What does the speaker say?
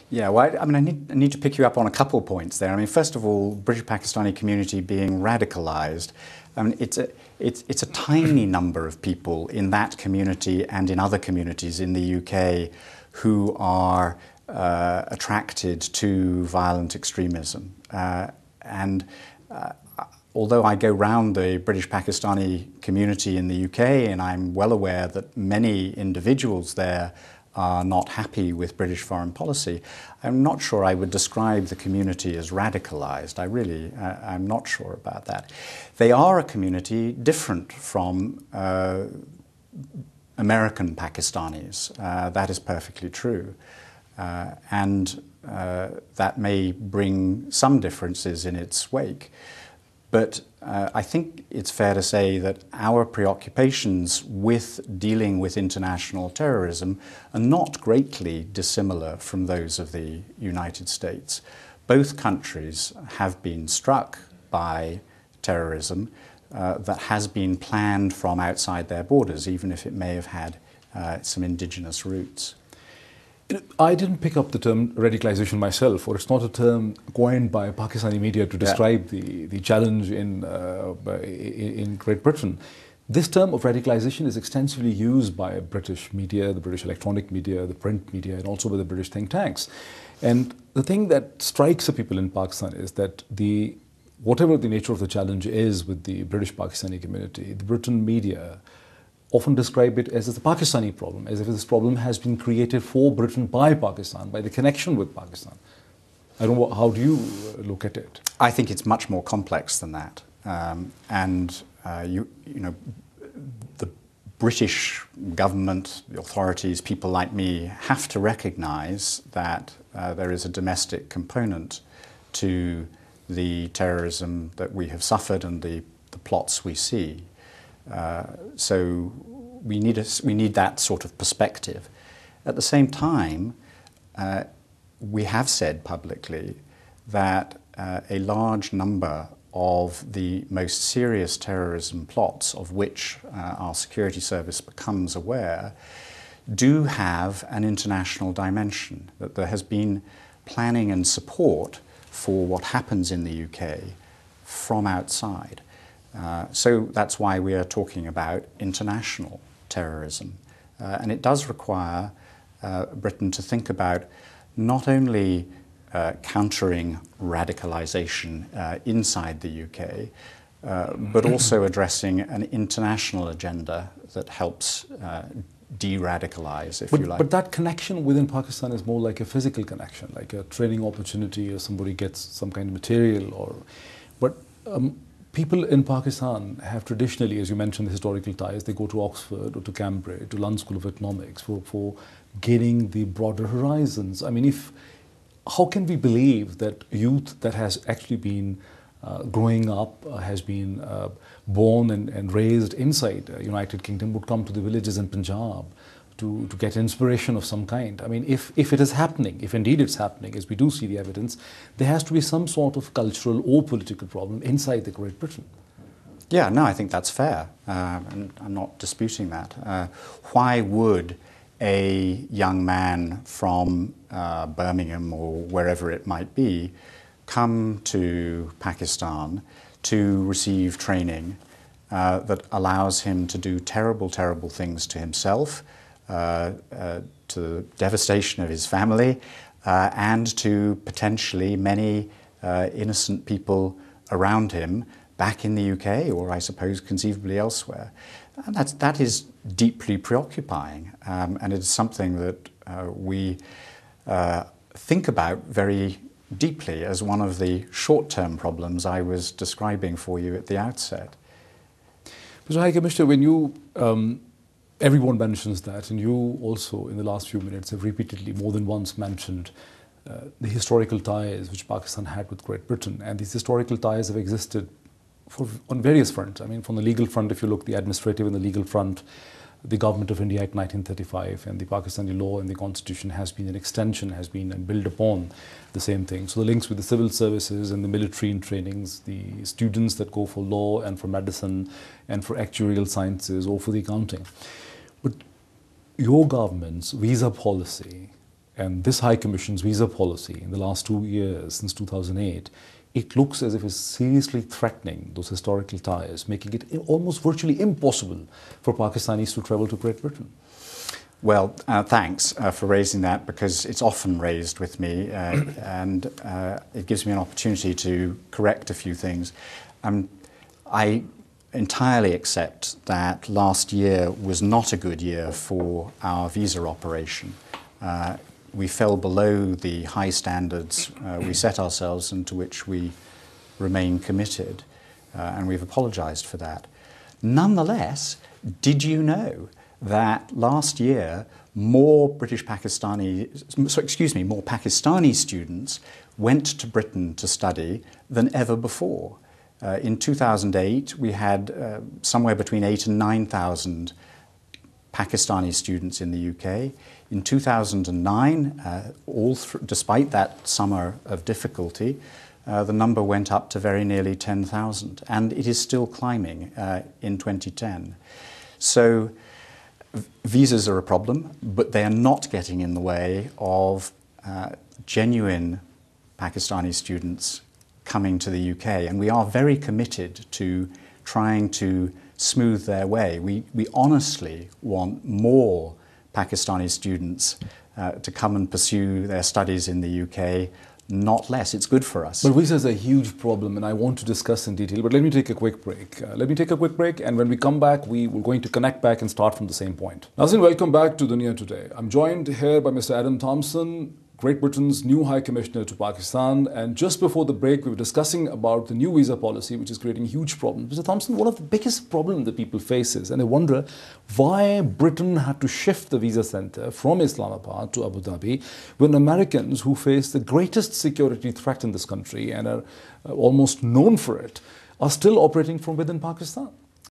Yeah, well, I mean, I need to pick you up on a couple of points there. I mean, first of all, British Pakistani community being radicalised. I mean, it's a tiny number of people in that community and in other communities in the UK who are attracted to violent extremism. And although I go round the British Pakistani community in the UK, and I'm well aware that many individuals there are not happy with British foreign policy, I'm not sure I would describe the community as radicalised. I'm not sure about that. They are a community different from American Pakistanis. That is perfectly true. And that may bring some differences in its wake. But I think it's fair to say that our preoccupations with dealing with international terrorism are not greatly dissimilar from those of the United States. Both countries have been struck by terrorism that has been planned from outside their borders, even if it may have had some indigenous roots. I didn't pick up the term radicalization myself, or it's not a term coined by Pakistani media to describe the challenge in Great Britain. This term of radicalization is extensively used by British media, the British electronic media, the print media, and also by the British think tanks. And the thing that strikes the people in Pakistan is that whatever the nature of the challenge is with the British Pakistani community, the Britain media often describe it as a Pakistani problem, as if this problem has been created for Britain by Pakistan, by the connection with Pakistan. I don't know, how do you look at it? I think it's much more complex than that. The British government, the authorities, people like me have to recognise that there is a domestic component to the terrorism that we have suffered and the plots we see. So we need that sort of perspective. At the same time, we have said publicly that a large number of the most serious terrorism plots of which our security service becomes aware do have an international dimension, that there has been planning and support for what happens in the UK from outside. So that's why we are talking about international terrorism. And it does require Britain to think about not only countering radicalisation inside the UK, but also addressing an international agenda that helps de-radicalise, if you like. But that connection within Pakistan is more like a physical connection, like a training opportunity, or somebody gets some kind of material. But people in Pakistan have traditionally, as you mentioned, the historical ties. They go to Oxford or to Cambridge, to London School of Economics for gaining the broader horizons. I mean, how can we believe that youth that has actually been growing up, has been born and raised inside the United Kingdom would come to the villages in Punjab to get inspiration of some kind? I mean, if it is happening, if indeed it's happening, as we do see the evidence, there has to be some sort of cultural or political problem inside the Great Britain. Yeah, no, I think that's fair. And I'm not disputing that. Why would a young man from Birmingham or wherever it might be come to Pakistan to receive training that allows him to do terrible, terrible things to himself, to the devastation of his family, and to potentially many innocent people around him back in the UK, or I suppose conceivably elsewhere? And that is deeply preoccupying, and it is something that we think about very deeply as one of the short-term problems I was describing for you at the outset. Mr. High Commissioner, when you, everyone mentions that, and you also in the last few minutes have repeatedly more than once mentioned the historical ties which Pakistan had with Great Britain, and these historical ties have existed on various fronts. I mean, from the legal front, if you look the administrative and the legal front, the Government of India Act 1935 and the Pakistani law and the Constitution has been an extension, has been and built upon the same thing. So the links with the civil services and the military and trainings, the students that go for law and for medicine and for actuarial sciences or for the accounting. But your government's visa policy And this High Commission's visa policy in the last 2 years, since 2008, it looks as if it's seriously threatening those historical ties, making it almost virtually impossible for Pakistanis to travel to Great Britain. Well, thanks for raising that, because it's often raised with me, and it gives me an opportunity to correct a few things. I entirely accept that last year was not a good year for our visa operation. We fell below the high standards we set ourselves and to which we remain committed, and we've apologised for that. Nonetheless, did you know that last year more Pakistani students went to Britain to study than ever before? In 2008, we had somewhere between 8,000 and 9,000 Pakistani students in the UK. In 2009, despite that summer of difficulty, the number went up to very nearly 10,000, and it is still climbing in 2010. So visas are a problem, but they are not getting in the way of genuine Pakistani students coming to the UK, and we are very committed to trying to smooth their way. We honestly want more Pakistani students to come and pursue their studies in the UK, not less. It's good for us. But visa is a huge problem, and I want to discuss in detail. But let me take a quick break. And when we come back, we're going to connect back and start from the same point. Nazrin, welcome back to Dunia Today. I'm joined here by Mr. Adam Thompson, Great Britain's new High Commissioner to Pakistan. And just before the break, we were discussing about the new visa policy, which is creating huge problems. Mr. Thompson, one of the biggest problems that people face is, and they wonder why Britain had to shift the visa center from Islamabad to Abu Dhabi when Americans, who face the greatest security threat in this country and are almost known for it, are still operating from within Pakistan.